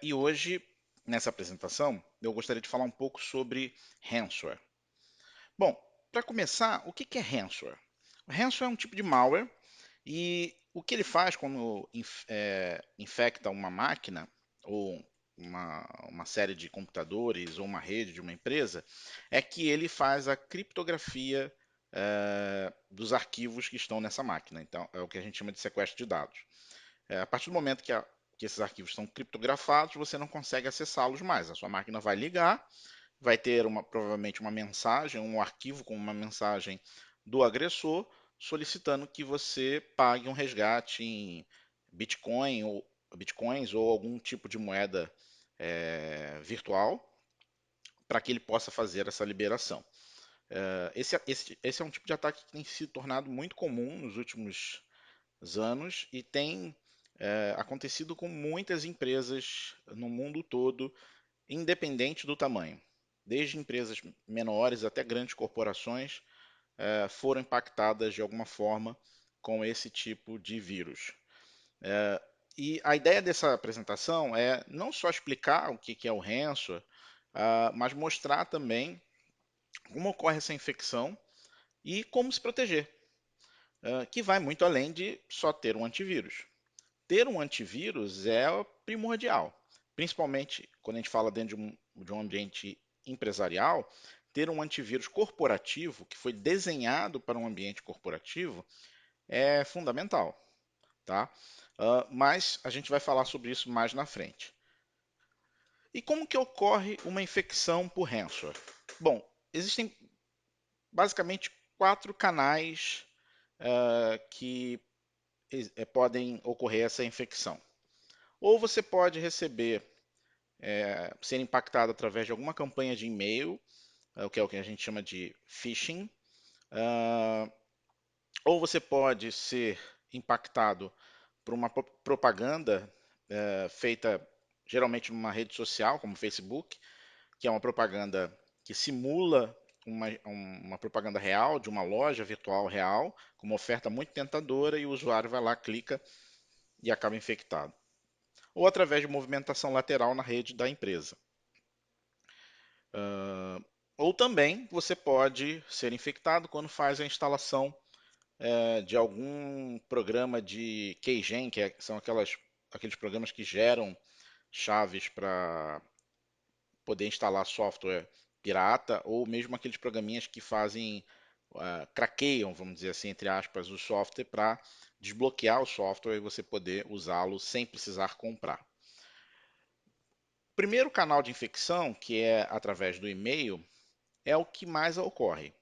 E hoje, nessa apresentação, eu gostaria de falar um pouco sobre ransomware. Bom, para começar, o que é ransomware? O ransomware é um tipo de malware e o que ele faz quando infecta uma máquina ou uma série de computadores ou uma rede de uma empresa é que ele faz a criptografia dos arquivos que estão nessa máquina. Então, é o que a gente chama de sequestro de dados. A partir do momento que esses arquivos estão criptografados, você não consegue acessá-los mais. A sua máquina vai ligar, vai ter provavelmente uma mensagem, um arquivo com uma mensagem do agressor solicitando que você pague um resgate em bitcoins ou algum tipo de moeda virtual para que ele possa fazer essa liberação. Esse é um tipo de ataque que tem se tornado muito comum nos últimos anos e tem acontecido com muitas empresas no mundo todo, independente do tamanho. Desde empresas menores até grandes corporações foram impactadas de alguma forma com esse tipo de vírus. E a ideia dessa apresentação é não só explicar o que é o ransomware, mas mostrar também como ocorre essa infecção e como se proteger, que vai muito além de só ter um antivírus. Ter um antivírus é primordial, principalmente quando a gente fala dentro de um ambiente empresarial. Ter um antivírus corporativo que foi desenhado para um ambiente corporativo é fundamental, tá? Mas a gente vai falar sobre isso mais na frente. E como que ocorre uma infecção por ransomware? Bom, existem basicamente quatro canais que podem ocorrer essa infecção. Ou você pode receber, ser impactado através de alguma campanha de e-mail, o que é o que a gente chama de phishing. Uh, ou você pode ser impactado por uma propaganda feita geralmente numa rede social, como o Facebook, que é uma propaganda que simula uma propaganda real de uma loja virtual real, com uma oferta muito tentadora, e o usuário vai lá, clica e acaba infectado. Ou através de movimentação lateral na rede da empresa. Ou também você pode ser infectado quando faz a instalação de algum programa de keygen, são aqueles programas que geram chaves para poder instalar software pirata, ou mesmo aqueles programinhas que fazem, craqueiam, vamos dizer assim, entre aspas, o software para desbloquear o software e você poder usá-lo sem precisar comprar. O primeiro canal de infecção, que é através do e-mail, é o que mais ocorre.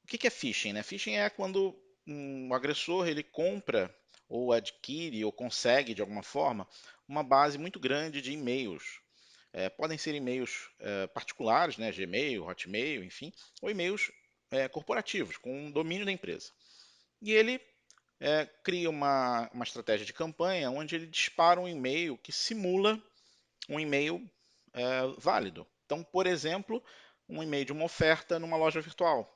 O que é phishing, né? Phishing é quando um agressor ele compra ou adquire ou consegue de alguma forma uma base muito grande de e-mails. Podem ser e-mails particulares, né? Gmail, Hotmail, enfim, ou e-mails corporativos com o domínio da empresa. E ele cria uma estratégia de campanha onde ele dispara um e-mail que simula um e-mail válido. Então, por exemplo, um e-mail de uma oferta numa loja virtual.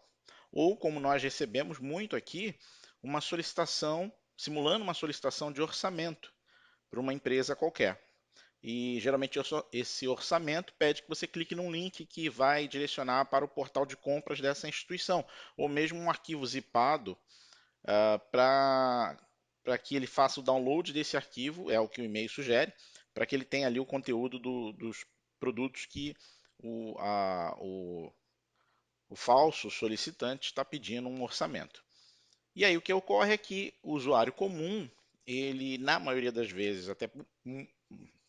Ou, como nós recebemos muito aqui, uma solicitação, simulando uma solicitação de orçamento para uma empresa qualquer. E geralmente esse orçamento pede que você clique num link que vai direcionar para o portal de compras dessa instituição, ou mesmo um arquivo zipado para que ele faça o download desse arquivo, é o que o e-mail sugere, para que ele tenha ali o conteúdo dos produtos que o falso solicitante está pedindo um orçamento. E aí o que ocorre é que o usuário comum, ele na maioria das vezes, até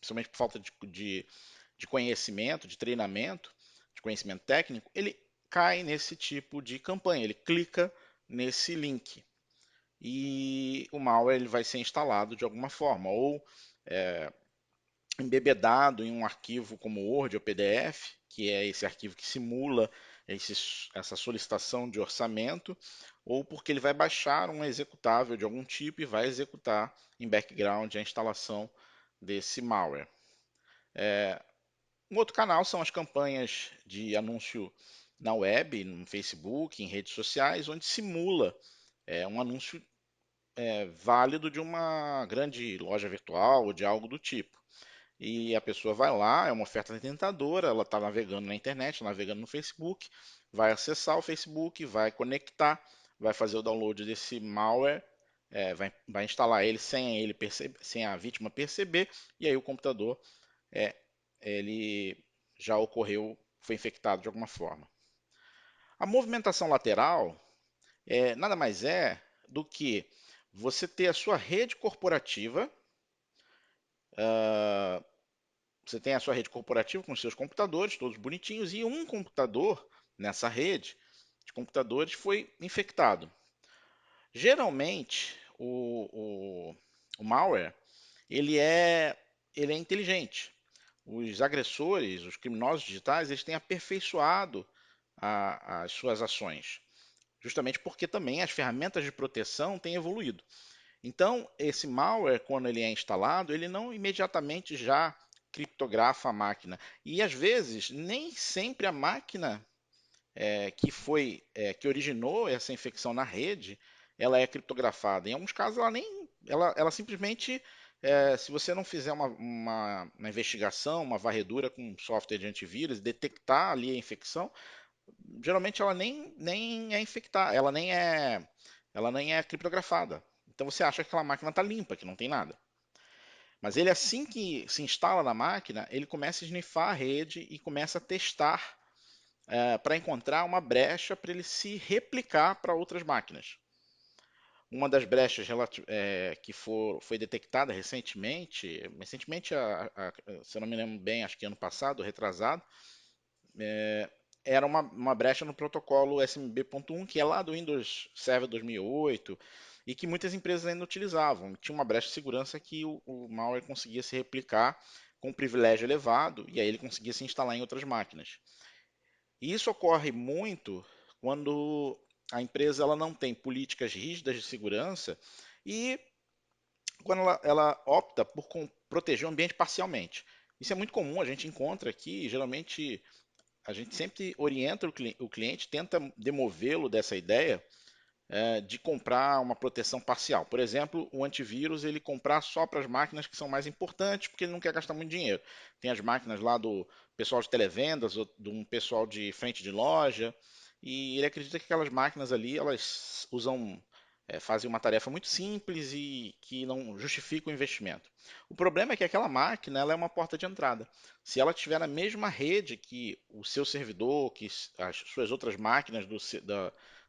principalmente por falta de conhecimento, de treinamento, de conhecimento técnico, ele cai nesse tipo de campanha, ele clica nesse link e o malware ele vai ser instalado de alguma forma, ou embebedado em um arquivo como Word ou PDF, que é esse arquivo que simula essa solicitação de orçamento, ou porque ele vai baixar um executável de algum tipo e vai executar em background a instalação desse malware. Um outro canal são as campanhas de anúncio na web, no Facebook, em redes sociais, onde simula um anúncio válido de uma grande loja virtual ou de algo do tipo. e a pessoa vai lá, é uma oferta tentadora, ela está navegando na internet, navegando no Facebook, vai acessar o Facebook, vai conectar, vai fazer o download desse malware, vai instalar ele sem sem a vítima perceber, e aí o computador é, ele já ocorreu, foi infectado de alguma forma. A movimentação lateral nada mais é do que você ter a sua rede corporativa, ah, você tem a sua rede corporativa com os seus computadores, todos bonitinhos, e um computador nessa rede de computadores foi infectado. Geralmente, o malware ele é inteligente. Os agressores, os criminosos digitais, eles têm aperfeiçoado as suas ações, justamente porque também as ferramentas de proteção têm evoluído. Então, esse malware, quando ele é instalado, ele não imediatamente já criptografa a máquina. E às vezes, nem sempre a máquina que originou essa infecção na rede, ela é criptografada. Em alguns casos, ela simplesmente, se você não fizer uma investigação, uma varredura com um software de antivírus, detectar ali a infecção, geralmente ela nem é infectada, ela nem é criptografada. Então você acha que aquela máquina está limpa, que não tem nada. Mas ele, assim que se instala na máquina, ele começa a snifar a rede e começa a testar para encontrar uma brecha para ele se replicar para outras máquinas. Uma das brechas que foi detectada recentemente, se eu não me lembro bem, acho que ano passado, retrasado, era uma brecha no protocolo SMB.1, que é lá do Windows Server 2008, e que muitas empresas ainda utilizavam. Tinha uma brecha de segurança que o malware conseguia se replicar com um privilégio elevado, e aí ele conseguia se instalar em outras máquinas. E isso ocorre muito quando a empresa ela não tem políticas rígidas de segurança e quando ela opta por proteger o ambiente parcialmente. Isso é muito comum, a gente encontra aqui, geralmente a gente sempre orienta o cliente, tenta demovê-lo dessa ideia de comprar uma proteção parcial. Por exemplo, o antivírus ele comprar só para as máquinas que são mais importantes, porque ele não quer gastar muito dinheiro. Tem as máquinas lá do pessoal de televendas, ou de um pessoal de frente de loja, e ele acredita que aquelas máquinas ali elas fazem uma tarefa muito simples e que não justifica o investimento. O problema é que aquela máquina ela é uma porta de entrada. Se ela estiver na mesma rede que o seu servidor, que as suas outras máquinas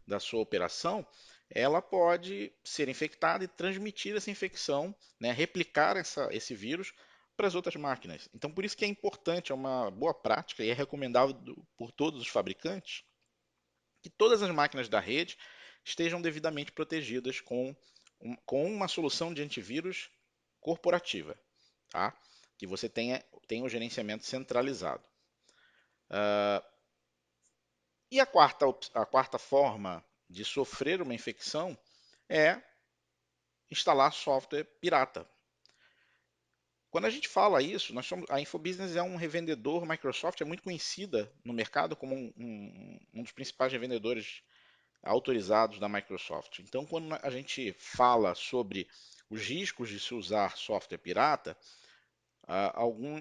da sua operação, ela pode ser infectada e transmitir essa infecção, né, replicar esse vírus para as outras máquinas. Então, por isso que é importante, é uma boa prática e é recomendável por todos os fabricantes que todas as máquinas da rede estejam devidamente protegidas com uma solução de antivírus corporativa, tá? Que você tenha o gerenciamento centralizado. E a quarta forma de sofrer uma infecção é instalar software pirata. Quando a gente fala isso, a Infobusiness é um revendedor, Microsoft é muito conhecida no mercado como um dos principais revendedores autorizados da Microsoft. Então, quando a gente fala sobre os riscos de se usar software pirata,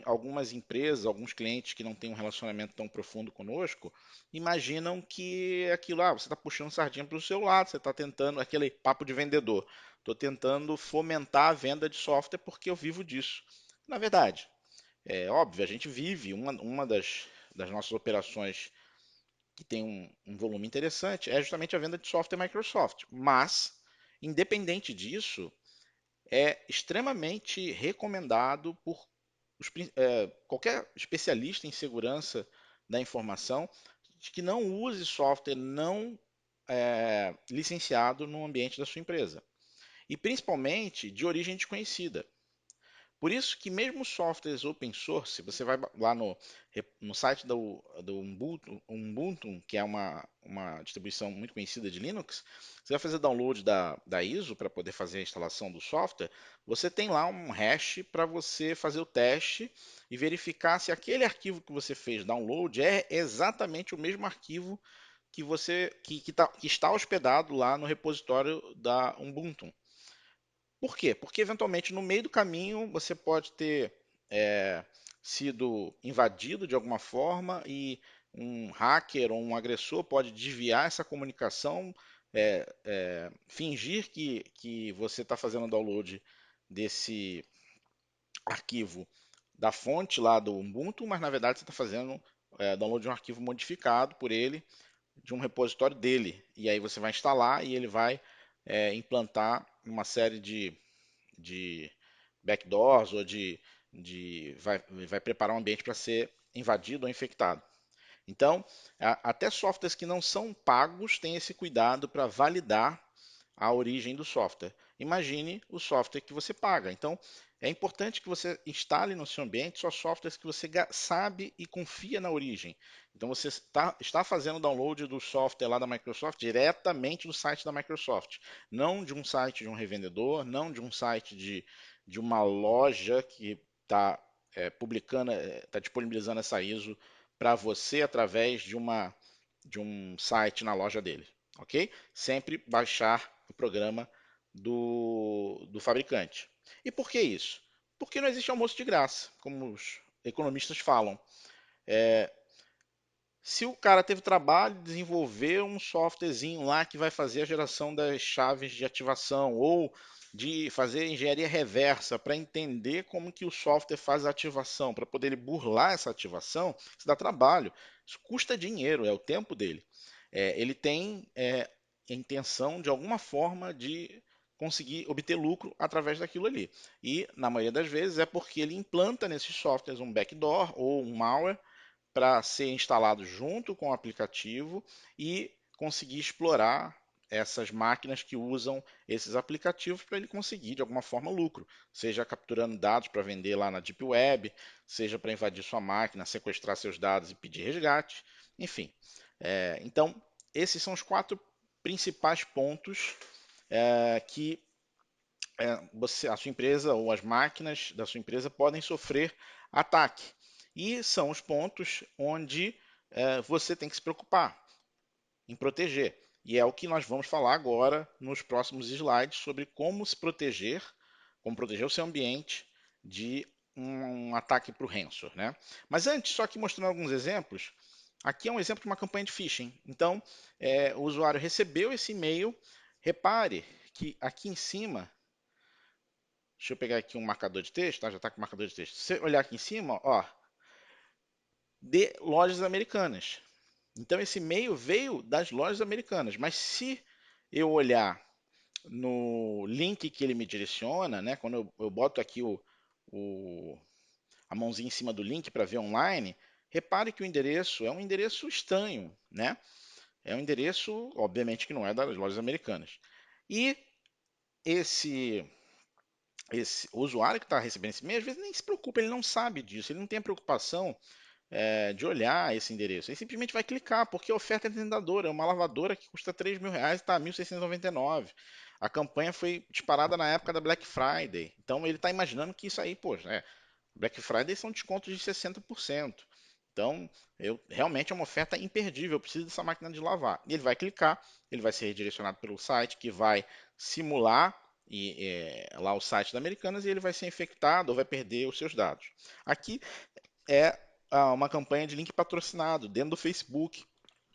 algumas empresas, alguns clientes que não têm um relacionamento tão profundo conosco, imaginam que aquilo, você está puxando sardinha para o seu lado, você está tentando, aquele papo de vendedor, estou tentando fomentar a venda de software porque eu vivo disso. Na verdade, é óbvio, a gente vive, uma das nossas operações que tem um volume interessante é justamente a venda de software Microsoft, mas, independente disso, é extremamente recomendado por qualquer especialista em segurança da informação de que não use software não licenciado no ambiente da sua empresa. E principalmente de origem desconhecida. Por isso que mesmo softwares open source, você vai lá no site do Ubuntu, que é uma distribuição muito conhecida de Linux, você vai fazer download da ISO para poder fazer a instalação do software, você tem lá um hash para você fazer o teste e verificar se aquele arquivo que você fez download é exatamente o mesmo arquivo que está hospedado lá no repositório da Ubuntu. Por quê? Porque eventualmente no meio do caminho você pode ter sido invadido de alguma forma e um hacker ou um agressor pode desviar essa comunicação, fingir que você está fazendo download desse arquivo da fonte lá do Ubuntu, mas na verdade você está fazendo download de um arquivo modificado por ele, de um repositório dele. E aí você vai instalar e ele vai implantar uma série de backdoors ou vai preparar um ambiente para ser invadido ou infectado. Então, até softwares que não são pagos têm esse cuidado para validar a origem do software. Imagine o software que você paga. Então, é importante que você instale no seu ambiente só softwares que você sabe e confia na origem. Então, você está fazendo download do software lá da Microsoft diretamente do site da Microsoft, não de um site de um revendedor, não de um site de uma loja que está publicando, está disponibilizando essa ISO para você através de um site na loja dele, ok? Sempre baixar o programa do fabricante. E por que isso? Porque não existe almoço de graça, como os economistas falam. Se o cara teve trabalho de desenvolver um softwarezinho lá que vai fazer a geração das chaves de ativação ou de fazer engenharia reversa para entender como que o software faz a ativação, para poder ele burlar essa ativação, isso dá trabalho, isso custa dinheiro, é o tempo dele. Ele tem a intenção de alguma forma de conseguir obter lucro através daquilo ali. E na maioria das vezes é porque ele implanta nesses softwares um backdoor ou um malware para ser instalado junto com o aplicativo e conseguir explorar essas máquinas que usam esses aplicativos para ele conseguir de alguma forma lucro, seja capturando dados para vender lá na Deep Web, seja para invadir sua máquina, sequestrar seus dados e pedir resgate, enfim. Então, esses são os 4 principais pontos que a sua empresa ou as máquinas da sua empresa podem sofrer ataque. E são os pontos onde você tem que se preocupar em proteger. E é o que nós vamos falar agora nos próximos slides sobre como se proteger, como proteger o seu ambiente de um ataque para o ransomware, né? Mas antes, só aqui mostrando alguns exemplos. Aqui é um exemplo de uma campanha de phishing. Então, o usuário recebeu esse e-mail. Repare que aqui em cima, deixa eu pegar aqui um marcador de texto, tá? Já está com marcador de texto. Se você olhar aqui em cima, ó, de lojas americanas. Então esse e-mail veio das lojas americanas, mas se eu olhar no link que ele me direciona, né, quando eu boto aqui a mãozinha em cima do link para ver online, repare que o endereço é um endereço estranho, né? É um endereço, obviamente, que não é das lojas americanas. E esse esse usuário que está recebendo esse e-mail, às vezes nem se preocupa, ele não sabe disso, ele não tem a preocupação de olhar esse endereço. Ele simplesmente vai clicar, porque a oferta é tentadora. É uma lavadora que custa R$ 3.000 e está a 1.699. A campanha foi disparada na época da Black Friday. Então ele está imaginando que isso aí, poxa, Black Friday são descontos de 60%. Então, realmente é uma oferta imperdível. Eu preciso dessa máquina de lavar. E ele vai clicar, ele vai ser redirecionado pelo site que vai simular lá o site da Americanas e ele vai ser infectado ou vai perder os seus dados. Aqui é uma campanha de link patrocinado dentro do Facebook.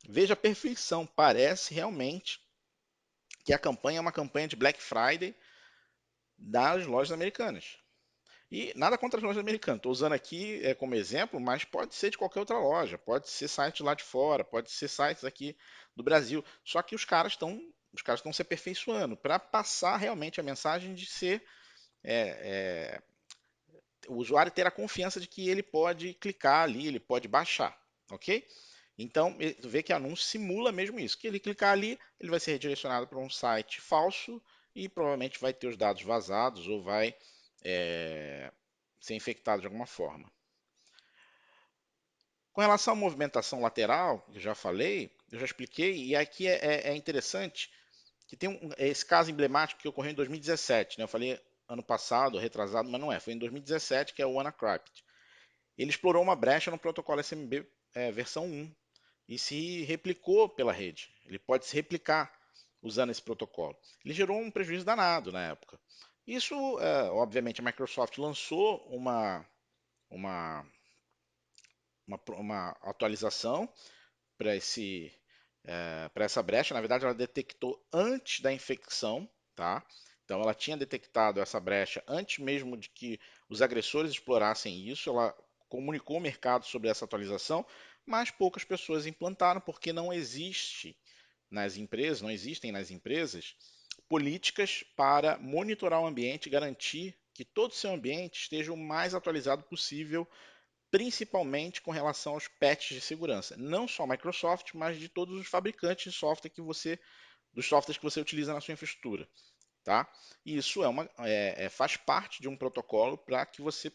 Veja a perfeição, parece realmente que a campanha é uma campanha de Black Friday das lojas americanas. E nada contra as lojas americanas, estou usando aqui como exemplo, mas pode ser de qualquer outra loja, pode ser site lá de fora, pode ser sites aqui do Brasil. Só que os caras estão se aperfeiçoando para passar realmente a mensagem de ser o usuário ter a confiança de que ele pode clicar ali, ele pode baixar, ok? Então, vê que anúncio simula mesmo isso, que ele clicar ali, ele vai ser redirecionado para um site falso e provavelmente vai ter os dados vazados ou vai é, ser infectado de alguma forma. Com relação à movimentação lateral, eu já falei, eu já expliquei, e aqui é interessante que tem esse caso emblemático que ocorreu em 2017, né? Eu falei ano passado, retrasado, mas não é, foi em 2017, que é o WannaCrypt. Ele explorou uma brecha no protocolo SMB versão 1 e se replicou pela rede. Ele pode se replicar usando esse protocolo. Ele gerou um prejuízo danado na época. Isso, obviamente, a Microsoft lançou uma, uma atualização para para essa brecha. Na verdade, ela detectou antes da infecção, tá? Então, ela tinha detectado essa brecha antes mesmo de que os agressores explorassem isso. Ela comunicou ao mercado sobre essa atualização, mas poucas pessoas implantaram porque não existem nas empresas políticas para monitorar o ambiente e garantir que todo o seu ambiente esteja o mais atualizado possível, principalmente com relação aos patches de segurança. Não só a Microsoft, mas de todos os fabricantes de software dos softwares que você utiliza na sua infraestrutura, tá? E isso faz parte de um protocolo para que você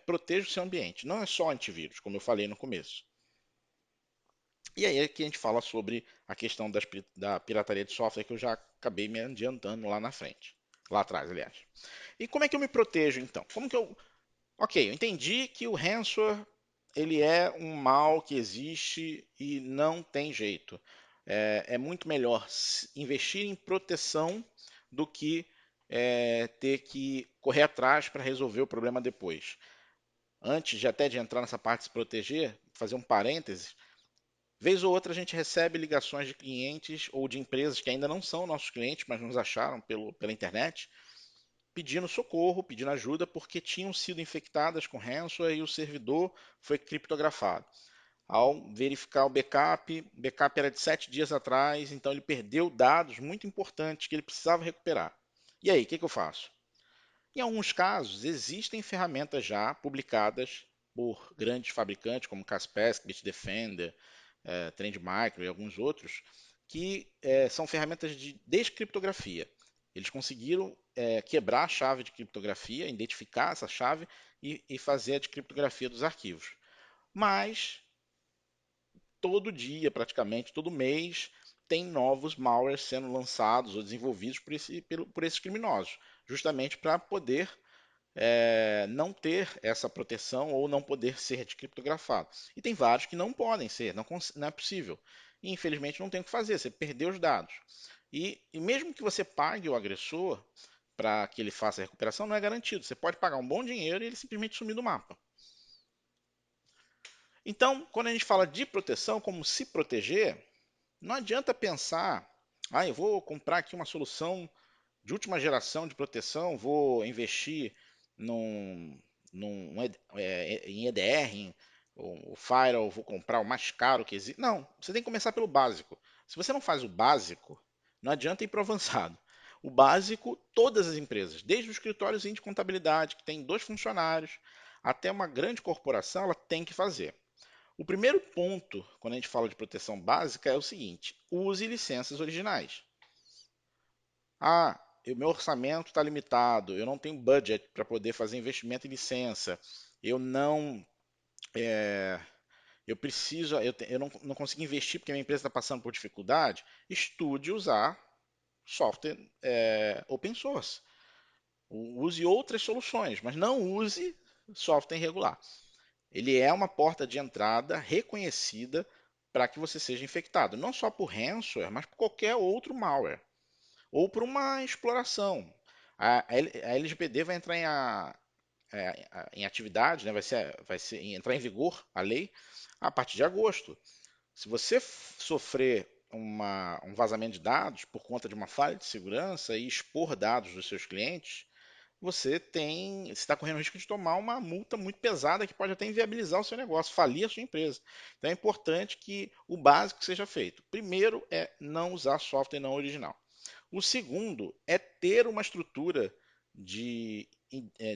proteja o seu ambiente. Não é só antivírus, como eu falei no começo. E aí é que a gente fala sobre a questão da pirataria de software que eu já acabei me adiantando lá na frente. Lá atrás, aliás. E como é que eu me protejo então? Como que eu. Ok, eu entendi que o ransomware ele é um mal que existe e não tem jeito. É muito melhor investir em proteção do que ter que correr atrás para resolver o problema depois. Antes de até de entrar nessa parte de se proteger, fazer um parêntese, vez ou outra a gente recebe ligações de clientes ou de empresas que ainda não são nossos clientes, mas nos acharam pela internet, pedindo socorro, pedindo ajuda, porque tinham sido infectadas com ransomware e o servidor foi criptografado. Ao verificar o backup era de 7 dias atrás, então ele perdeu dados muito importantes que ele precisava recuperar. E aí, o que eu faço? Em alguns casos, existem ferramentas já publicadas por grandes fabricantes como Kaspersky, Bitdefender, Trend Micro e alguns outros, que são ferramentas de descriptografia. Eles conseguiram quebrar a chave de criptografia, identificar essa chave e fazer a descriptografia dos arquivos. Mas todo dia, praticamente todo mês, tem novos malwares sendo lançados ou desenvolvidos por esses criminosos, justamente para poder não ter essa proteção ou não poder ser descriptografado. E tem vários que não podem ser, não é possível. E infelizmente não tem o que fazer, você perdeu os dados. E mesmo que você pague o agressor para que ele faça a recuperação, não é garantido. Você pode pagar um bom dinheiro e ele simplesmente sumir do mapa. Então, quando a gente fala de proteção, como se proteger, não adianta pensar, eu vou comprar aqui uma solução de última geração de proteção, vou investir num, em EDR, o Firewall, vou comprar o mais caro que existe. Não, você tem que começar pelo básico. Se você não faz o básico, não adianta ir para o avançado. O básico, todas as empresas, desde o escritório de contabilidade, que tem 2 funcionários, até uma grande corporação, ela tem que fazer. O primeiro ponto, quando a gente fala de proteção básica, é o seguinte: use licenças originais. O meu orçamento está limitado, eu não tenho budget para poder fazer investimento em licença, eu não, é, eu preciso, eu não consigo investir porque a minha empresa está passando por dificuldade. Estude usar software open source. Use outras soluções, mas não use software irregular. Ele é uma porta de entrada reconhecida para que você seja infectado, não só por ransomware, mas por qualquer outro malware ou por uma exploração. A LGPD vai entrar em atividade, né, entrar em vigor a lei a partir de agosto. Se você sofrer um vazamento de dados por conta de uma falha de segurança e expor dados dos seus clientes, você está correndo o risco de tomar uma multa muito pesada que pode até inviabilizar o seu negócio, falir a sua empresa. Então é importante que o básico seja feito. Primeiro é não usar software não original. O segundo é ter uma estrutura de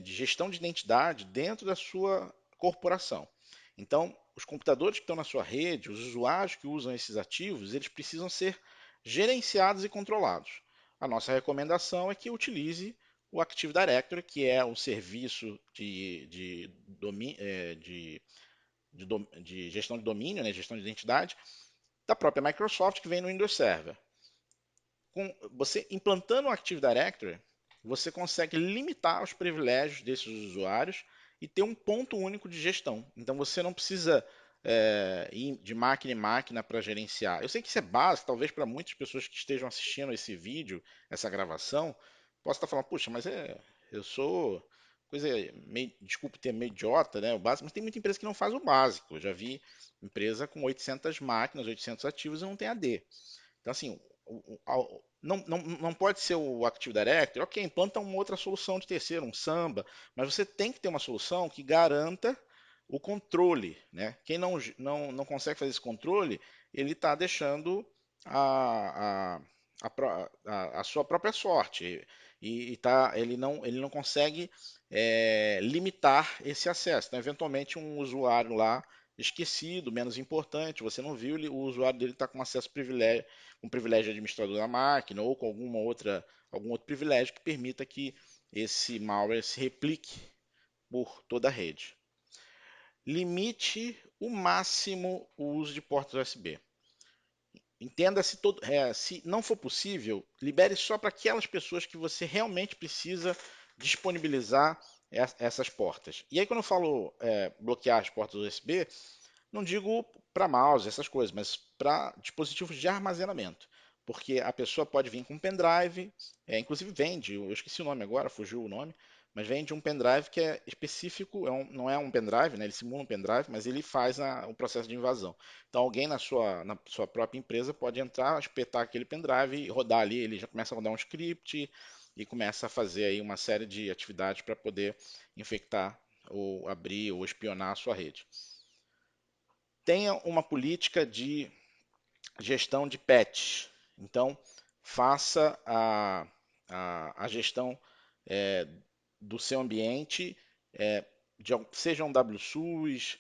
gestão de identidade dentro da sua corporação. Então, os computadores que estão na sua rede, os usuários que usam esses ativos, eles precisam ser gerenciados e controlados. A nossa recomendação é que utilize o Active Directory, que é o serviço de gestão de domínio, né, gestão de identidade, da própria Microsoft, que vem no Windows Server. Você implantando o Active Directory, você consegue limitar os privilégios desses usuários e ter um ponto único de gestão. Então você não precisa ir de máquina em máquina para gerenciar. Eu sei que isso é básico, talvez para muitas pessoas que estejam assistindo esse vídeo, essa gravação, possa estar falando, puxa, mas eu sou coisa meio, desculpe ter meio idiota, né? O básico, mas tem muita empresa que não faz o básico. Eu já vi empresa com 800 máquinas, 800 ativos e não tem AD. Então, assim, não pode ser o Active Directory, ok, implanta uma outra solução de terceiro, um Samba, mas você tem que ter uma solução que garanta o controle, né? Quem não consegue fazer esse controle, ele está deixando a, a, a sua própria sorte e tá, ele não consegue limitar esse acesso. Então, eventualmente, um usuário lá esquecido, menos importante, você não viu, o usuário dele está com acesso privilégio, um privilégio de administrador da máquina ou com algum outro privilégio que permita que esse malware se replique por toda a rede. Limite o máximo o uso de portas USB. Entenda se não for possível, libere só para aquelas pessoas que você realmente precisa disponibilizar essas portas. E aí, quando eu falo bloquear as portas USB, não digo para mouse, essas coisas, mas para dispositivos de armazenamento. Porque a pessoa pode vir com um pendrive, inclusive vende, eu esqueci o nome agora, fugiu o nome, mas vende um pendrive que é específico, não é um pendrive, né, ele simula um pendrive, mas ele faz o processo de invasão. Então alguém na sua própria empresa pode entrar, espetar aquele pendrive e rodar ali, ele já começa a rodar um script e começa a fazer aí uma série de atividades para poder infectar ou abrir ou espionar a sua rede. Tenha uma política de gestão de patch. Então, faça a gestão é, do seu ambiente, seja um WSUS,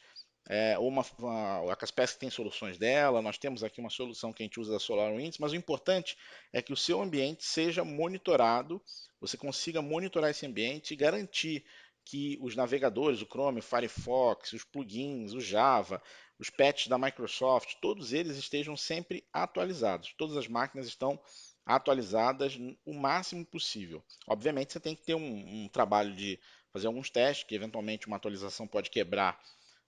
ou a Kaspersky tem soluções dela, nós temos aqui uma solução que a gente usa da SolarWinds, mas o importante é que o seu ambiente seja monitorado, você consiga monitorar esse ambiente e garantir que os navegadores, o Chrome, o Firefox, os plugins, o Java, os patches da Microsoft, todos eles estejam sempre atualizados. Todas as máquinas estão atualizadas o máximo possível. Obviamente, você tem que ter um trabalho de fazer alguns testes, que eventualmente uma atualização pode quebrar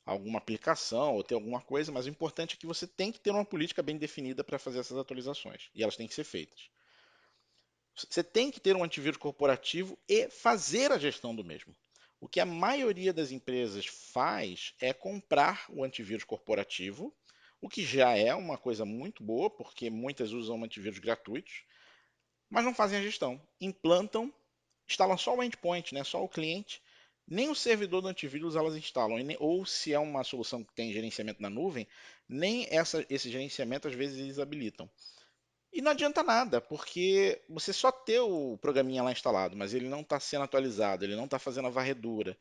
alguma aplicação ou ter alguma coisa, mas o importante é que você tem que ter uma política bem definida para fazer essas atualizações, e elas têm que ser feitas. Você tem que ter um antivírus corporativo e fazer a gestão do mesmo. O que a maioria das empresas faz é comprar o antivírus corporativo, o que já é uma coisa muito boa, porque muitas usam antivírus gratuitos, mas não fazem a gestão. Implantam, instalam só o endpoint, né, só o cliente, nem o servidor do antivírus elas instalam, ou se é uma solução que tem gerenciamento na nuvem, nem esse gerenciamento às vezes eles habilitam. E não adianta nada, porque você só ter o programinha lá instalado, mas ele não está sendo atualizado, ele não está fazendo a varredura,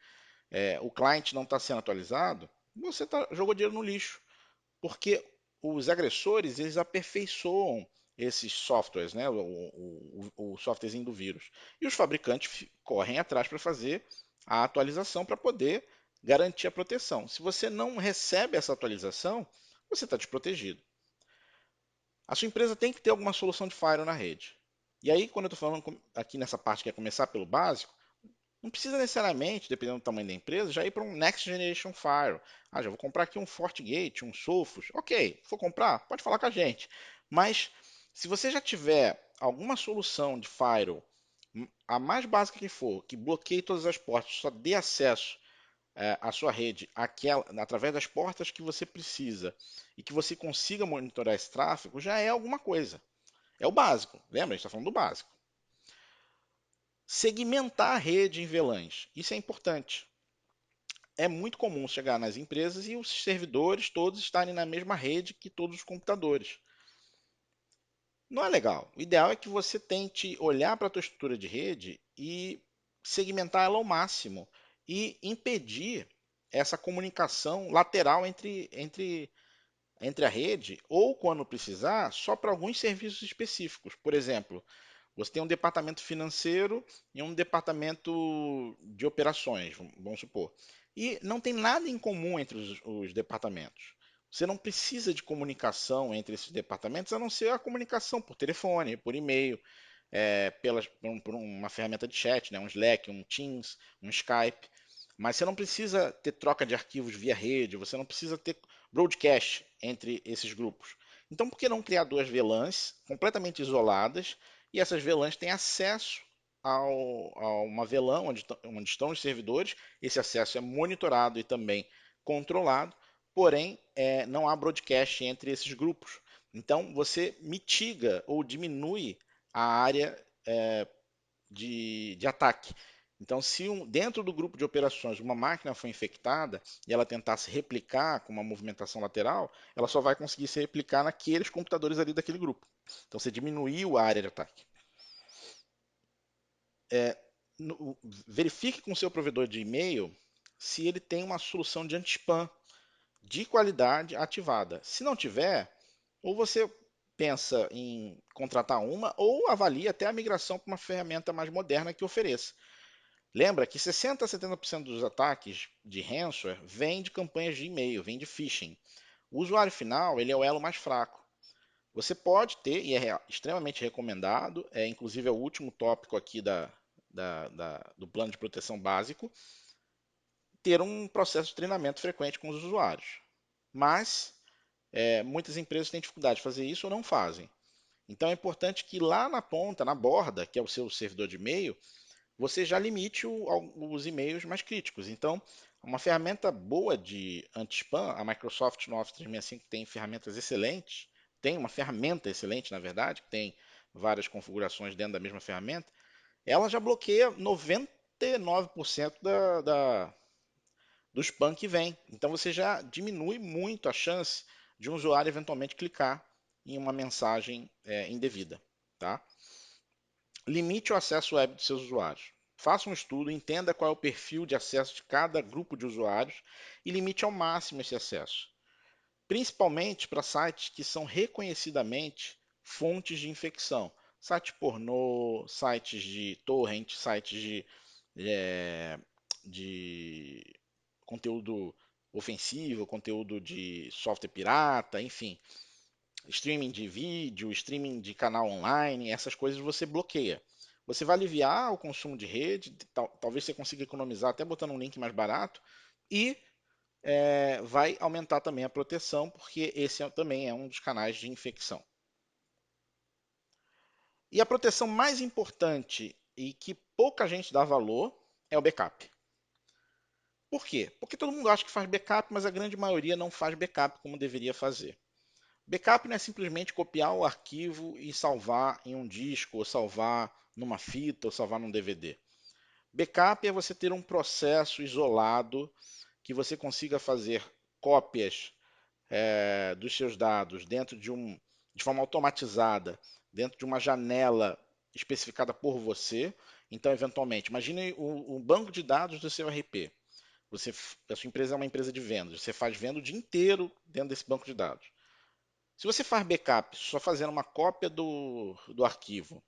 o cliente não está sendo atualizado, você jogou dinheiro no lixo. Porque os agressores eles aperfeiçoam esses softwares, né, o softwarezinho do vírus. E os fabricantes correm atrás para fazer a atualização para poder garantir a proteção. Se você não recebe essa atualização, você está desprotegido. A sua empresa tem que ter alguma solução de firewall na rede. E aí, quando eu estou falando aqui nessa parte que é começar pelo básico, não precisa necessariamente, dependendo do tamanho da empresa, já ir para um Next Generation Firewall. Ah, já vou comprar aqui um FortiGate, um Sophos. Ok, for comprar, pode falar com a gente. Mas se você já tiver alguma solução de firewall, a mais básica que for, que bloqueie todas as portas, só dê acesso à sua rede através das portas que você precisa e que você consiga monitorar esse tráfego, já é alguma coisa. É o básico. Lembra? A gente está falando do básico. Segmentar a rede em VLANs. Isso é importante. É muito comum chegar nas empresas e os servidores todos estarem na mesma rede que todos os computadores. Não é legal. O ideal é que você tente olhar para a tua estrutura de rede e segmentar ela ao máximo e impedir essa comunicação lateral entre a rede ou, quando precisar, só para alguns serviços específicos. Por exemplo, você tem um departamento financeiro e um departamento de operações, vamos supor. E não tem nada em comum entre os departamentos. Você não precisa de comunicação entre esses departamentos, a não ser a comunicação por telefone, por e-mail, por uma ferramenta de chat, né? Um Slack, um Teams, um Skype. Mas você não precisa ter troca de arquivos via rede, você não precisa ter broadcast entre esses grupos. Então, por que não criar duas VLANs completamente isoladas e essas VLANs têm acesso a uma VLAN onde estão os servidores. Esse acesso é monitorado e também controlado, porém não há broadcast entre esses grupos. Então você mitiga ou diminui a área de ataque. Então, se dentro do grupo de operações uma máquina foi infectada e ela tentar se replicar com uma movimentação lateral, ela só vai conseguir se replicar naqueles computadores ali daquele grupo. Então, você diminuiu a área de ataque. É, verifique com o seu provedor de e-mail se ele tem uma solução de anti-spam de qualidade ativada. Se não tiver, ou você pensa em contratar uma, ou avalie até a migração para uma ferramenta mais moderna que ofereça. Lembra que 60 a 70% dos ataques de ransomware vêm de campanhas de e-mail, vêm de phishing. O usuário final ele é o elo mais fraco. Você pode ter, e é extremamente recomendado, inclusive é o último tópico aqui do plano de proteção básico, ter um processo de treinamento frequente com os usuários. Mas muitas empresas têm dificuldade de fazer isso ou não fazem. Então é importante que lá na ponta, na borda, que é o seu servidor de e-mail, você já limite os e-mails mais críticos. Então, uma ferramenta boa de anti-spam, a Microsoft no Office 365 tem ferramentas excelentes, tem uma ferramenta excelente, na verdade, que tem várias configurações dentro da mesma ferramenta, ela já bloqueia 99% do spam que vem. Então você já diminui muito a chance de um usuário eventualmente clicar em uma mensagem indevida. Tá? Limite o acesso web dos seus usuários. Faça um estudo, entenda qual é o perfil de acesso de cada grupo de usuários e limite ao máximo esse acesso. Principalmente para sites que são reconhecidamente fontes de infecção. Site pornô, sites de torrent, sites é, de conteúdo ofensivo, conteúdo de software pirata, enfim, streaming de vídeo, streaming de canal online, essas coisas você bloqueia. Você vai aliviar o consumo de rede, talvez você consiga economizar até botando um link mais barato, e vai aumentar também a proteção, porque esse também é um dos canais de infecção. E a proteção mais importante e que pouca gente dá valor é o backup. Por quê? Porque todo mundo acha que faz backup, mas a grande maioria não faz backup como deveria fazer. Backup não é simplesmente copiar o arquivo e salvar em um disco, ou salvar numa fita, ou salvar num DVD. Backup é você ter um processo isolado que você consiga fazer cópias dos seus dados de forma automatizada, dentro de uma janela especificada por você. Então, eventualmente, imagine o banco de dados do seu RP. A sua empresa é uma empresa de vendas. Você faz venda o dia inteiro dentro desse banco de dados. Se você faz backup só fazendo uma cópia do arquivo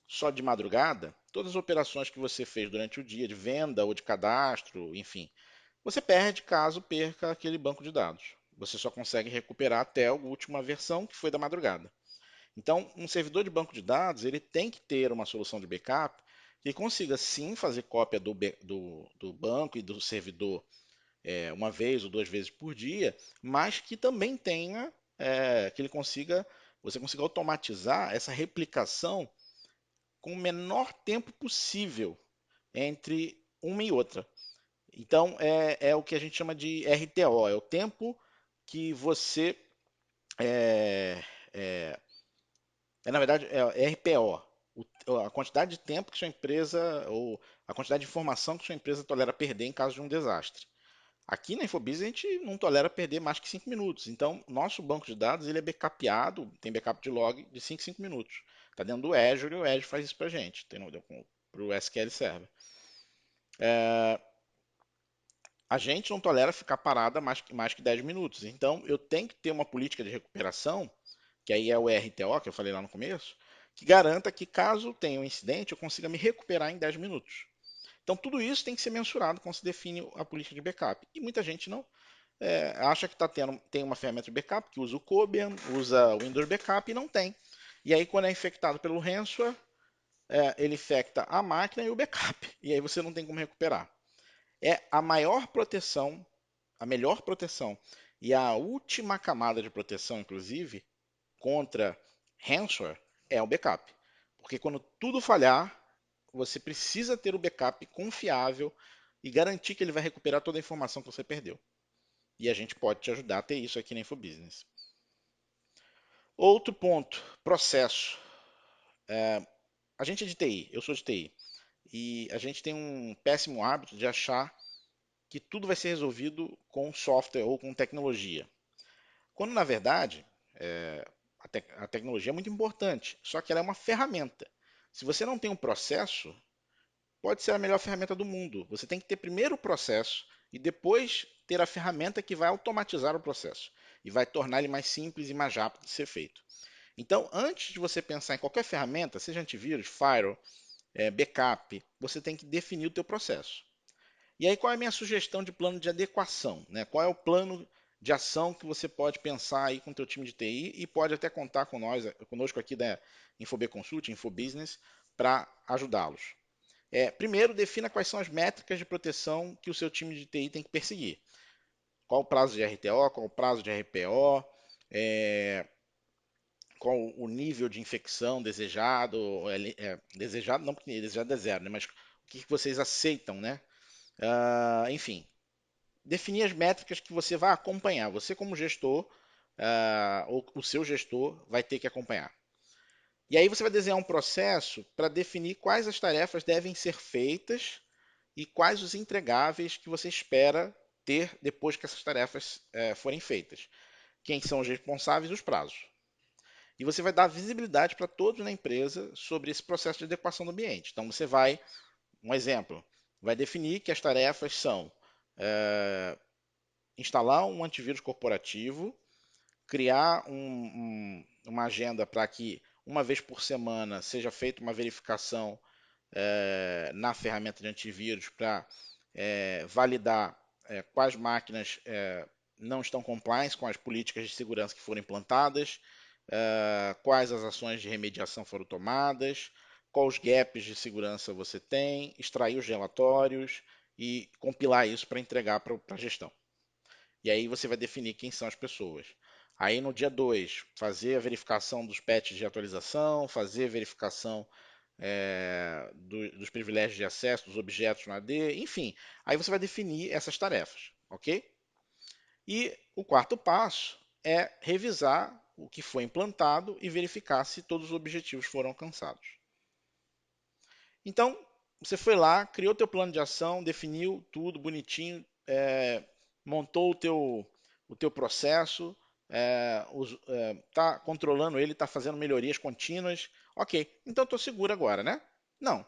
só de madrugada, todas as operações que você fez durante o dia de venda ou de cadastro, enfim, você perde caso perca aquele banco de dados. Você só consegue recuperar até a última versão que foi da madrugada. Então, um servidor de banco de dados ele tem que ter uma solução de backup que consiga sim fazer cópia do banco e do servidor uma vez ou duas vezes por dia, mas que também tenha que você consiga automatizar essa replicação com o menor tempo possível entre uma e outra. Então é o que a gente chama de RTO, é o tempo que você é, é, na verdade é RPO, a quantidade de tempo que sua empresa ou a quantidade de informação que sua empresa tolera perder em caso de um desastre. Aqui na Infobase a gente não tolera perder mais que 5 minutos. Então, nosso banco de dados ele é backupeado, tem backup de log de 5 em 5 minutos. Está dentro do Azure e o Azure faz isso para a gente, para o SQL Server. A gente não tolera ficar parada mais que 10 minutos. Então, eu tenho que ter uma política de recuperação, que aí é o RTO, que eu falei lá no começo, que garanta que caso tenha um incidente, eu consiga me recuperar em 10 minutos. Então, tudo isso tem que ser mensurado quando se define a política de backup. E muita gente não acha que tem uma ferramenta de backup que usa o Cobian, usa o Windows Backup e não tem. E aí, quando é infectado pelo ransomware, ele infecta a máquina e o backup. E aí você não tem como recuperar. É a maior proteção, a melhor proteção e a última camada de proteção, inclusive, contra ransomware é o backup. Porque quando tudo falhar, você precisa ter o backup confiável e garantir que ele vai recuperar toda a informação que você perdeu. E a gente pode te ajudar a ter isso aqui na InfoBusiness. Outro ponto, processo. A gente é de TI, eu sou de TI, e a gente tem um péssimo hábito de achar que tudo vai ser resolvido com software ou com tecnologia. Quando, na verdade, a tecnologia é muito importante, só que ela é uma ferramenta. Se você não tem um processo, pode ser a melhor ferramenta do mundo. Você tem que ter primeiro o processo e depois ter a ferramenta que vai automatizar o processo e vai tornar ele mais simples e mais rápido de ser feito. Então, antes de você pensar em qualquer ferramenta, seja antivírus, firewall, backup, você tem que definir o teu processo. E aí, qual é a minha sugestão de plano de adequação? Né? Qual é o plano de ação que você pode pensar aí com o teu time de TI e pode até contar com nós, conosco aqui da InfoB Consult, InfoBusiness, para ajudá-los. Primeiro, defina quais são as métricas de proteção que o seu time de TI tem que perseguir. Qual o prazo de RTO, qual o prazo de RPO, qual o nível de infecção desejado, desejado não porque desejado é zero, né? Mas o que vocês aceitam, né? Enfim, definir as métricas que você vai acompanhar. Você como gestor, ou o seu gestor vai ter que acompanhar. E aí você vai desenhar um processo para definir quais as tarefas devem ser feitas e quais os entregáveis que você espera ter depois que essas tarefas forem feitas. Quem são os responsáveis e os prazos. E você vai dar visibilidade para todos na empresa sobre esse processo de adequação do ambiente. Então você vai, um exemplo, vai definir que as tarefas são instalar um antivírus corporativo, criar uma agenda para que uma vez por semana seja feita uma verificação na ferramenta de antivírus para validar quais máquinas não estão compliant com as políticas de segurança que foram implantadas, quais as ações de remediação foram tomadas, quais os gaps de segurança você tem, extrair os relatórios e compilar isso para entregar para a gestão. E aí você vai definir quem são as pessoas. Aí no dia 2, fazer a verificação dos patches de atualização, fazer a verificação dos privilégios de acesso, dos objetos no AD, enfim. Aí você vai definir essas tarefas, ok? E o quarto passo é revisar o que foi implantado e verificar se todos os objetivos foram alcançados. Então, você foi lá, criou teu plano de ação, definiu tudo bonitinho, montou o teu processo, está controlando ele, está fazendo melhorias contínuas. Ok, então estou seguro agora, né? Não.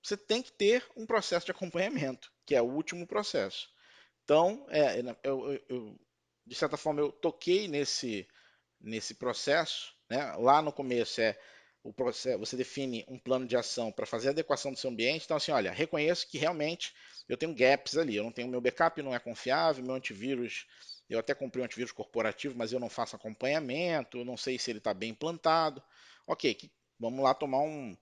Você tem que ter um processo de acompanhamento, que é o último processo. Então, de certa forma, eu toquei nesse processo, né? Lá no começo o processo, você define um plano de ação para fazer a adequação do seu ambiente. Então, assim, olha, reconheço que realmente eu tenho gaps ali. Eu não tenho meu backup, não é confiável, meu antivírus, eu até comprei um antivírus corporativo, mas eu não faço acompanhamento, eu não sei se ele está bem implantado. Ok, vamos lá tomar um.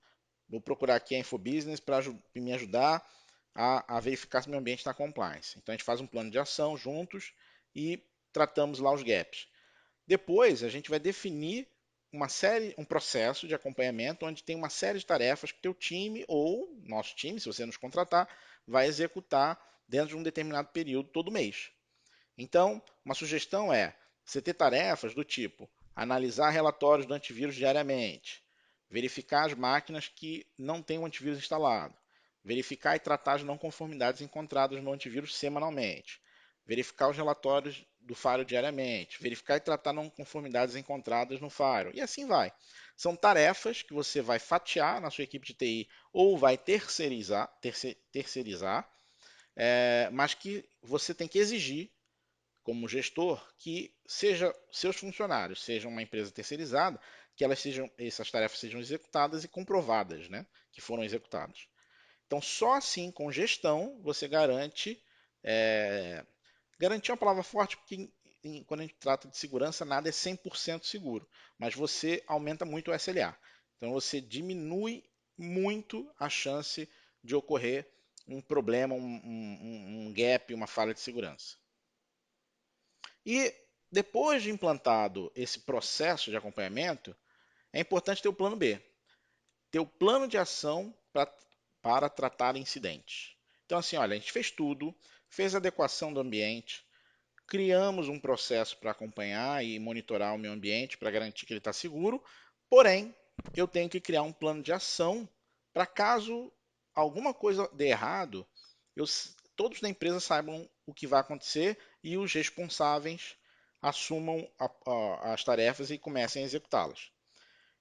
Vou procurar aqui a InfoBusiness para me ajudar a verificar se meu ambiente está compliance. Então a gente faz um plano de ação juntos e tratamos lá os gaps. Depois, a gente vai definir um processo de acompanhamento onde tem uma série de tarefas que teu time ou nosso time, se você nos contratar, vai executar dentro de um determinado período todo mês. Então, uma sugestão é você ter tarefas do tipo analisar relatórios do antivírus diariamente, verificar as máquinas que não têm o antivírus instalado, verificar e tratar as não conformidades encontradas no antivírus semanalmente, verificar os relatórios do Firewall diariamente, verificar e tratar não conformidades encontradas no Firewall, e assim vai. São tarefas que você vai fatiar na sua equipe de TI ou vai terceirizar, mas que você tem que exigir como gestor que seus funcionários sejam uma empresa terceirizada, que essas tarefas sejam executadas e comprovadas, né, que foram executadas. Então, só assim, com gestão, você garante. Garantir é uma palavra forte, porque quando a gente trata de segurança, nada é 100% seguro, mas você aumenta muito o SLA. Então, você diminui muito a chance de ocorrer um problema, um gap, uma falha de segurança. E depois de implantado esse processo de acompanhamento, é importante ter o plano B, ter o plano de ação pra, para tratar incidentes. Então, assim, olha, a gente fez tudo, fez a adequação do ambiente, criamos um processo para acompanhar e monitorar o meu ambiente para garantir que ele está seguro, porém, eu tenho que criar um plano de ação para caso alguma coisa dê errado, todos da empresa saibam o que vai acontecer e os responsáveis assumam as tarefas e comecem a executá-las.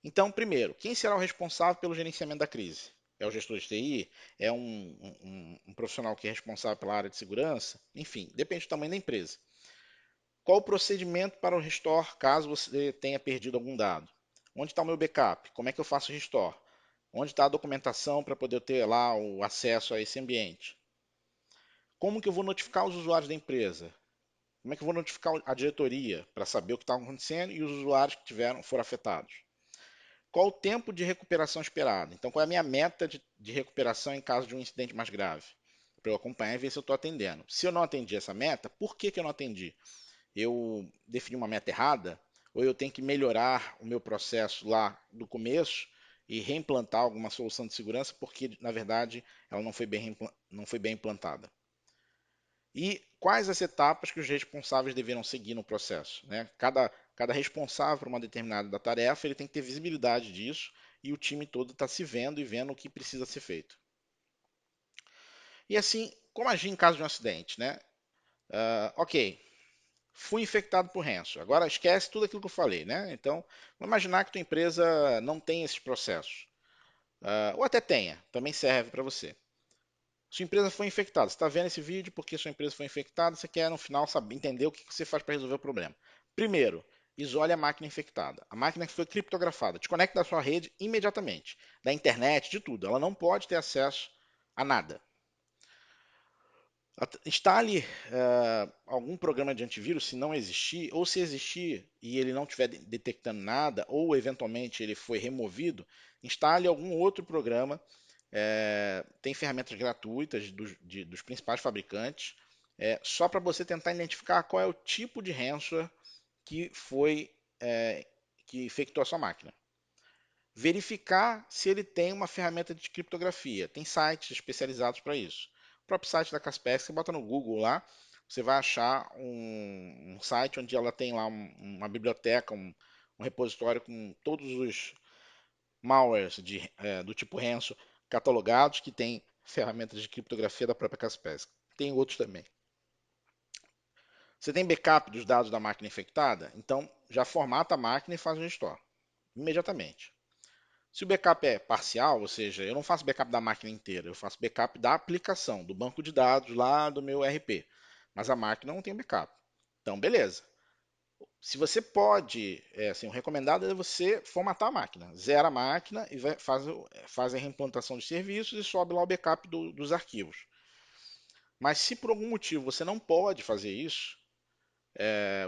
Então, primeiro, quem será o responsável pelo gerenciamento da crise? É o gestor de TI? É um profissional que é responsável pela área de segurança? Enfim, depende do tamanho da empresa. Qual o procedimento para o restore caso você tenha perdido algum dado? Onde está o meu backup? Como é que eu faço o restore? Onde está a documentação para poder ter lá o acesso a esse ambiente? Como que eu vou notificar os usuários da empresa? Como é que eu vou notificar a diretoria para saber o que está acontecendo e os usuários que foram afetados? Qual o tempo de recuperação esperado? Então, qual é a minha meta de recuperação em caso de um incidente mais grave? Para eu acompanhar e ver se eu estou atendendo. Se eu não atendi essa meta, por que eu não atendi? Eu defini uma meta errada? Ou eu tenho que melhorar o meu processo lá do começo e reimplantar alguma solução de segurança porque, na verdade, ela não foi bem implantada? E quais as etapas que os responsáveis deverão seguir no processo, né? Cada responsável por uma determinada tarefa, ele tem que ter visibilidade disso e o time todo está se vendo e vendo o que precisa ser feito. E assim, como agir em caso de um acidente, né? Ok, fui infectado por ranço. Agora esquece tudo aquilo que eu falei, né? Então, vamos imaginar que tua empresa não tem esses processos. Ou até tenha, também serve para você. Sua empresa foi infectada. Você está vendo esse vídeo porque sua empresa foi infectada. Você quer, no final, saber, entender o que você faz para resolver o problema. Primeiro, isole a máquina infectada. A máquina que foi criptografada. Desconecte da sua rede imediatamente. Da internet, de tudo. Ela não pode ter acesso a nada. Instale algum programa de antivírus, se não existir, ou se existir e ele não estiver detectando nada, ou eventualmente ele foi removido, instale algum outro programa. Tem ferramentas gratuitas dos principais fabricantes, só para você tentar identificar qual é o tipo de ransomware que foi que infectou a sua máquina. Verificar se ele tem uma ferramenta de criptografia. Tem sites especializados para isso. O próprio site da Kaspersky, você bota no Google lá, você vai achar um site onde ela tem lá uma biblioteca, um repositório com todos os malwares do tipo ransom catalogados que tem ferramentas de criptografia da própria Kaspersky. Tem outros também. Você tem backup dos dados da máquina infectada? Então já formata a máquina e faz um restore imediatamente. Se o backup é parcial, ou seja, eu não faço backup da máquina inteira, eu faço backup da aplicação, do banco de dados lá do meu ERP, mas a máquina não tem backup. Então, beleza. Se você pode, assim, o recomendado é você formatar a máquina, zera a máquina e faz a reimplantação de serviços e sobe lá o backup dos arquivos. Mas se por algum motivo você não pode fazer isso,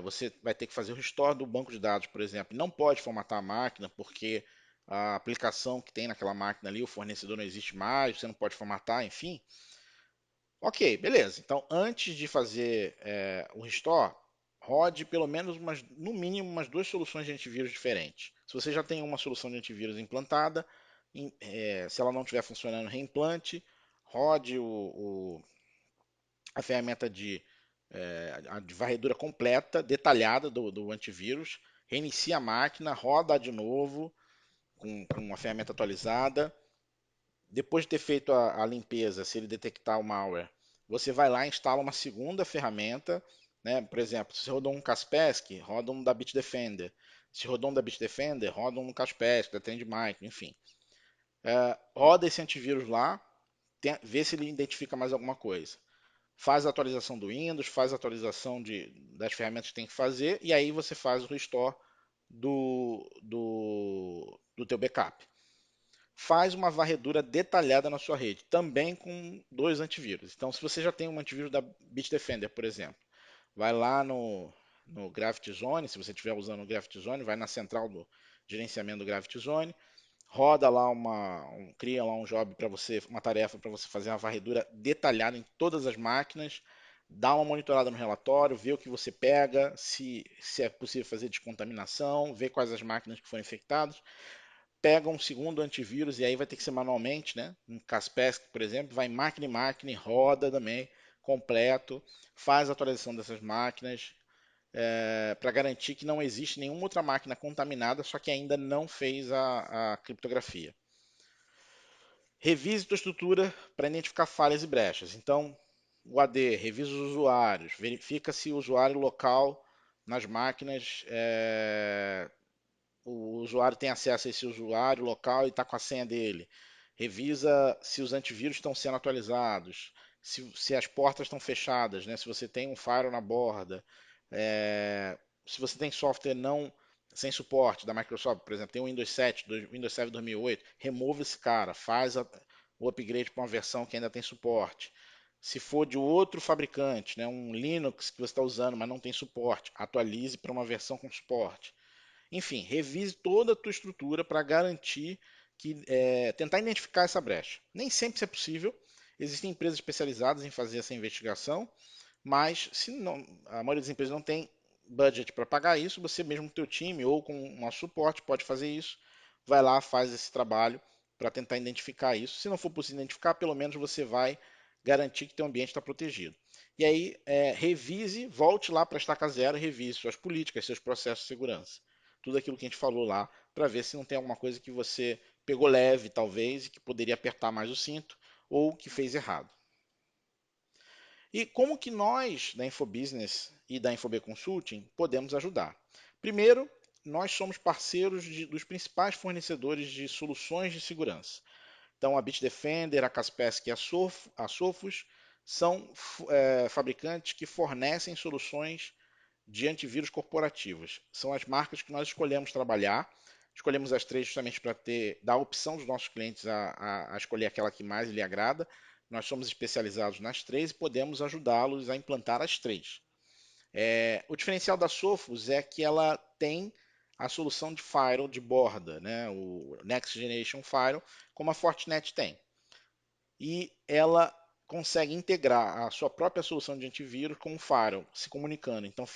você vai ter que fazer o restore do banco de dados, por exemplo. Não pode formatar a máquina porque a aplicação que tem naquela máquina ali, o fornecedor não existe mais, você não pode formatar, enfim. Ok, beleza. Então, antes de fazer o restore, rode pelo menos no mínimo umas duas soluções de antivírus diferentes. Se você já tem uma solução de antivírus implantada, se ela não estiver funcionando, reimplante, rode a ferramenta de varredura completa, detalhada do antivírus, reinicia a máquina, roda de novo com uma ferramenta atualizada. Depois de ter feito a limpeza, se ele detectar o malware, você vai lá e instala uma segunda ferramenta, né? Por exemplo, se rodou um Kaspersky, roda um da Bitdefender. Se rodou um da Bitdefender, roda um Kaspersky, da Trendmicro, enfim. Roda esse antivírus lá, vê se ele identifica mais alguma coisa. Faz a atualização do Windows, faz a atualização das ferramentas que tem que fazer, e aí você faz o restore do teu backup. Faz uma varredura detalhada na sua rede, também com dois antivírus. Então, se você já tem um antivírus da Bitdefender, por exemplo, vai lá no Gravity Zone, se você estiver usando o Gravity Zone, vai na central do gerenciamento do Gravity Zone, roda lá cria lá um job para você, uma tarefa para você fazer uma varredura detalhada em todas as máquinas, dá uma monitorada no relatório, vê o que você pega, se é possível fazer descontaminação, vê quais as máquinas que foram infectadas. pega um segundo antivírus e aí vai ter que ser manualmente, né? Um Kaspersky, por exemplo, vai máquina em máquina e roda também, completo, faz a atualização dessas máquinas, para garantir que não existe nenhuma outra máquina contaminada, só que ainda não fez a criptografia. Revise tua estrutura para identificar falhas e brechas. Então, o AD, revisa os usuários, verifica se o usuário local nas máquinas, o usuário tem acesso a esse usuário local e está com a senha dele. Revisa se os antivírus estão sendo atualizados, se as portas estão fechadas, né? Se você tem um firewall na borda, se você tem software não sem suporte da Microsoft, por exemplo, tem o Windows 7, Windows 7 2008, remove esse cara, faz o upgrade para uma versão que ainda tem suporte. Se for de outro fabricante, né, um Linux que você está usando, mas não tem suporte, atualize para uma versão com suporte. Enfim, revise toda a tua estrutura para garantir que tentar identificar essa brecha. Nem sempre isso é possível. Existem empresas especializadas em fazer essa investigação, mas se não, a maioria das empresas não tem budget para pagar isso, você mesmo com o teu time ou com um suporte pode fazer isso. Vai lá, faz esse trabalho para tentar identificar isso. Se não for possível identificar, pelo menos você vai garantir que teu ambiente está protegido. E aí, revise, volte lá para a estaca zero, revise suas políticas, seus processos de segurança. Tudo aquilo que a gente falou lá, para ver se não tem alguma coisa que você pegou leve, talvez, e que poderia apertar mais o cinto, ou que fez errado. E como que nós, da Infobusiness e da Infob Consulting, podemos ajudar? Primeiro, nós somos parceiros dos principais fornecedores de soluções de segurança. Então, a Bitdefender, a Kaspersky e a Sophos são fabricantes que fornecem soluções de antivírus corporativas. São as marcas que nós escolhemos trabalhar. Escolhemos as três justamente para dar a opção dos nossos clientes a escolher aquela que mais lhe agrada. Nós somos especializados nas três e podemos ajudá-los a implantar as três. O diferencial da Sophos é que ela tem a solução de firewall de borda, né? O Next Generation Firewall, como a Fortinet tem. E ela consegue integrar a sua própria solução de antivírus com o firewall, se comunicando. Então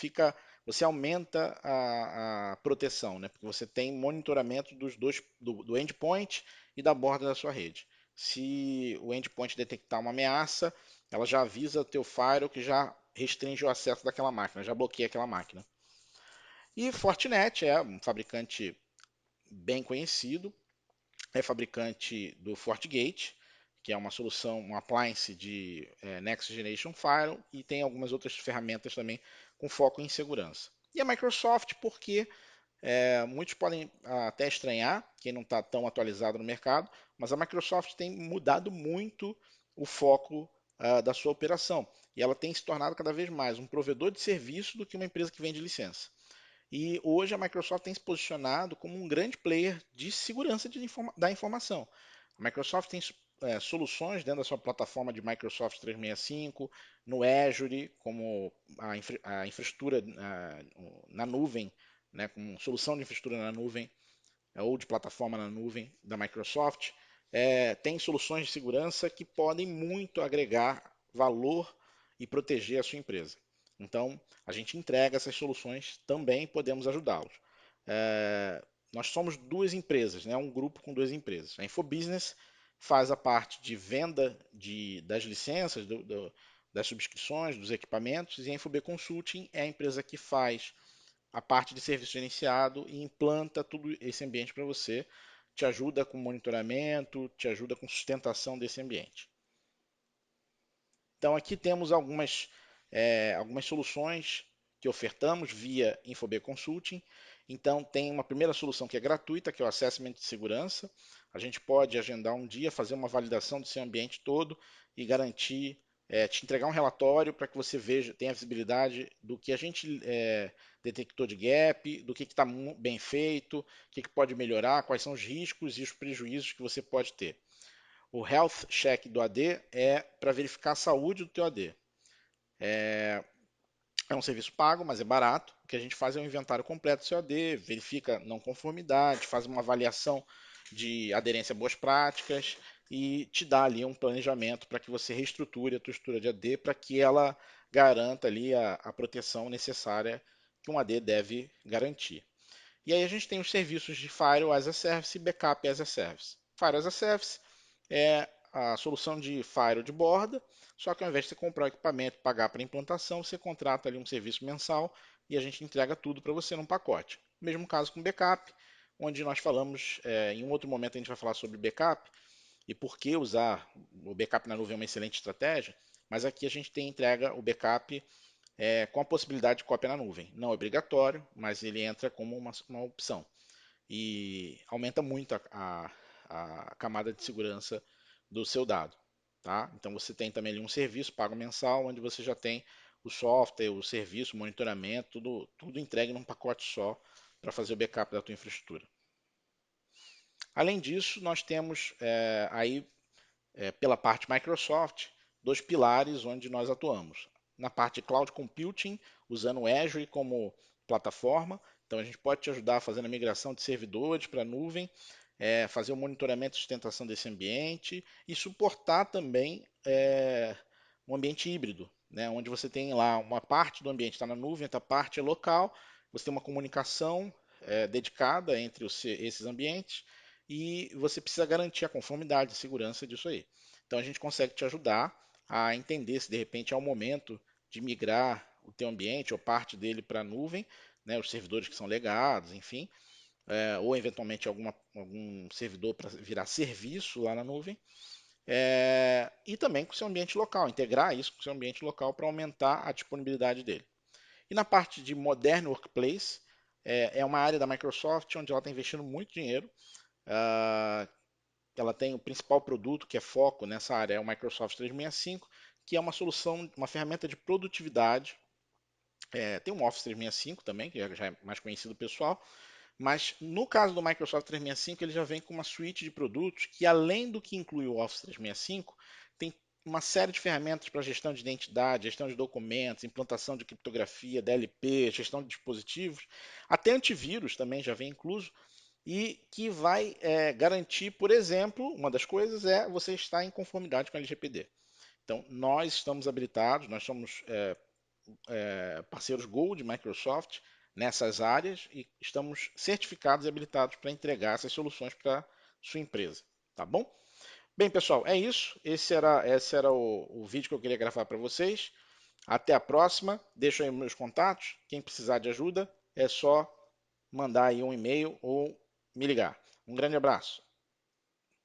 você aumenta a proteção, né? Porque você tem monitoramento do endpoint e da borda da sua rede. Se o endpoint detectar uma ameaça, ela já avisa o teu firewall que já restringe o acesso daquela máquina, já bloqueia aquela máquina. E Fortinet é um fabricante bem conhecido, é fabricante do FortiGate, que é uma solução, um appliance de Next Generation Firewall, e tem algumas outras ferramentas também com foco em segurança. E a Microsoft, porque muitos podem até estranhar, quem não está tão atualizado no mercado, mas a Microsoft tem mudado muito o foco da sua operação. E ela tem se tornado cada vez mais um provedor de serviço do que uma empresa que vende licença. E hoje a Microsoft tem se posicionado como um grande player de segurança da informação. A Microsoft tem soluções dentro da sua plataforma de Microsoft 365, no Azure, como a infraestrutura na nuvem, né, com solução de infraestrutura na nuvem, ou de plataforma na nuvem da Microsoft. Tem soluções de segurança que podem muito agregar valor e proteger a sua empresa. Então, a gente entrega essas soluções também podemos ajudá-los. Nós somos duas empresas, né? Um grupo com duas empresas. A Infobusiness faz a parte de venda das licenças, das subscrições, dos equipamentos, e a Infob Consulting é a empresa que faz a parte de serviço iniciado e implanta todo esse ambiente para você, te ajuda com monitoramento, te ajuda com sustentação desse ambiente. Então aqui temos algumas soluções que ofertamos via Infob Consulting. Então tem uma primeira solução que é gratuita, que é o Assessment de Segurança. A gente pode agendar um dia, fazer uma validação do seu ambiente todo e garantir, te entregar um relatório para que você veja, tenha visibilidade do que a gente detectou de gap, do que está bem feito, o que pode melhorar, quais são os riscos e os prejuízos que você pode ter. O Health Check do AD é para verificar a saúde do teu AD. É um serviço pago, mas é barato. O que a gente faz é um inventário completo do seu AD, verifica não conformidade, faz uma avaliação de aderência a boas práticas e te dá ali um planejamento para que você reestruture a tua estrutura de AD para que ela garanta ali a proteção necessária que um AD deve garantir. E aí a gente tem os serviços de Firewall as a Service e Backup as a Service. Firewall as a Service é a solução de Firewall de borda, só que ao invés de você comprar o equipamento e pagar para implantação, você contrata ali um serviço mensal e a gente entrega tudo para você num pacote. Mesmo caso com backup, onde nós falamos, em um outro momento a gente vai falar sobre backup e por que usar o backup na nuvem é uma excelente estratégia, mas aqui a gente tem entrega o backup com a possibilidade de cópia na nuvem. Não é obrigatório, mas ele entra como uma opção e aumenta muito a camada de segurança do seu dado. Tá? Então você tem também ali um serviço pago mensal, onde você já tem o software, o serviço, o monitoramento, tudo entregue num pacote só para fazer o backup da tua infraestrutura. Além disso, nós temos aí pela parte Microsoft, dois pilares onde nós atuamos. Na parte de Cloud Computing, usando o Azure como plataforma, então a gente pode te ajudar fazendo a migração de servidores para a nuvem, fazer o monitoramento e sustentação desse ambiente e suportar também um ambiente híbrido, né, onde você tem lá uma parte do ambiente está na nuvem, outra parte é local, você tem uma comunicação dedicada entre esses ambientes e você precisa garantir a conformidade, a segurança disso aí. Então a gente consegue te ajudar a entender se de repente é o momento de migrar o teu ambiente ou parte dele para a nuvem, né, os servidores que são legados, enfim, ou eventualmente algum servidor para virar serviço lá na nuvem, e também com o seu ambiente local, integrar isso com o seu ambiente local para aumentar a disponibilidade dele. E na parte de Modern Workplace, é uma área da Microsoft onde ela está investindo muito dinheiro. Uh, ela tem o principal produto que é foco nessa área, é o Microsoft 365, que é uma solução, uma ferramenta de produtividade. Tem um Office 365 também, que já é mais conhecido pessoal, mas no caso do Microsoft 365, ele já vem com uma suíte de produtos que, além do que inclui o Office 365, tem uma série de ferramentas para gestão de identidade, gestão de documentos, implantação de criptografia, DLP, gestão de dispositivos, até antivírus também já vem incluso, e que vai garantir, por exemplo, uma das coisas é você estar em conformidade com a LGPD. Então, nós estamos habilitados, nós somos parceiros Gold Microsoft nessas áreas e estamos certificados e habilitados para entregar essas soluções para sua empresa, tá bom? Bem, pessoal, é isso. Esse era o vídeo que eu queria gravar para vocês. Até a próxima. Deixo aí meus contatos. Quem precisar de ajuda, é só mandar aí um e-mail ou me ligar. Um grande abraço.